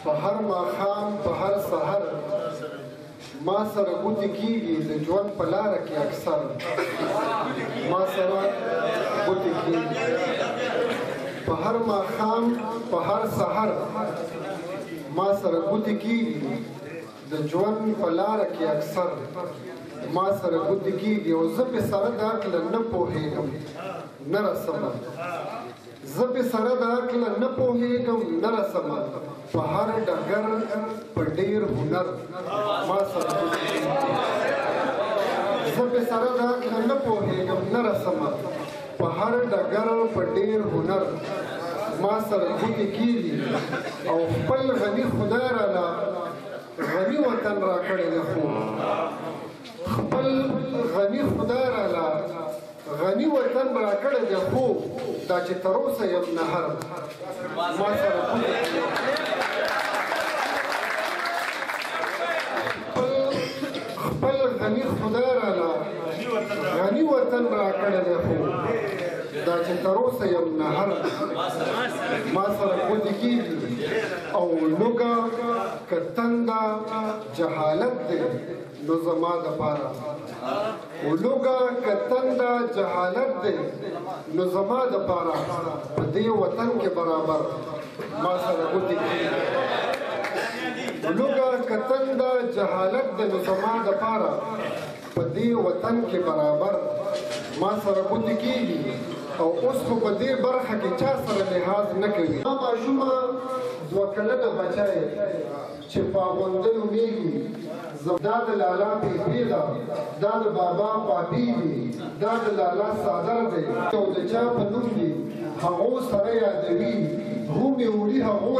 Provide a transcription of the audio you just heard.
په هر ماښام په هر سحر ما سره ګوتې کېږي د ژوند په لاره کې اکثر ما سره ګوتې کېږي په هر ماښام په هر سحر ما سره ګوتې کېږي د ژوند په لاره کې اکثر ما سره ګوتې کېږي او زه پې سره د عقله نه پوهېږم نه رسمه زه پې سره د عقله نه پوهېږم نه رسمه په هر ډګر په ډېر هنر ما سره ګوتې کېږي زه پې سره د عقله نه پوهېږم نه رسمه په هر ډګر په ډېر هنر ما سره ګوتې کېږي او خپل غني خدای راله غني وطن را کړی دی خو خپل غني خدای راله غني وطن را کړی دی خو دا چې تر اوسه یم نهر ما سره ګوتې کېږي خپل غني خدای راله غني وطن را کړی دی خو دا چې تر اوسه یم نهر ما سره ګوتې کېږي او لوږه که تنده جهالت دی نو زما دپاره لوږه که تنده جهالت دی نو زما دپاره په دې وطن کې برابر ما سره ګوتې کېږي لوږه که تنده جهالت دی نو زما دپاره په دې وطن کې برابر ما سره ګوتې کېږي او اوس خو په دې برخه کې چا سره لحاظ نه کوي ما ماشومه دوه کلنه بچی چې په اغوندلو میږي دا د لالا بیبي ده دا د بابا پاپي دي دا د لالا څادر دی او د چا په نوم دي هغو سره یادوي هم یې وړي هغو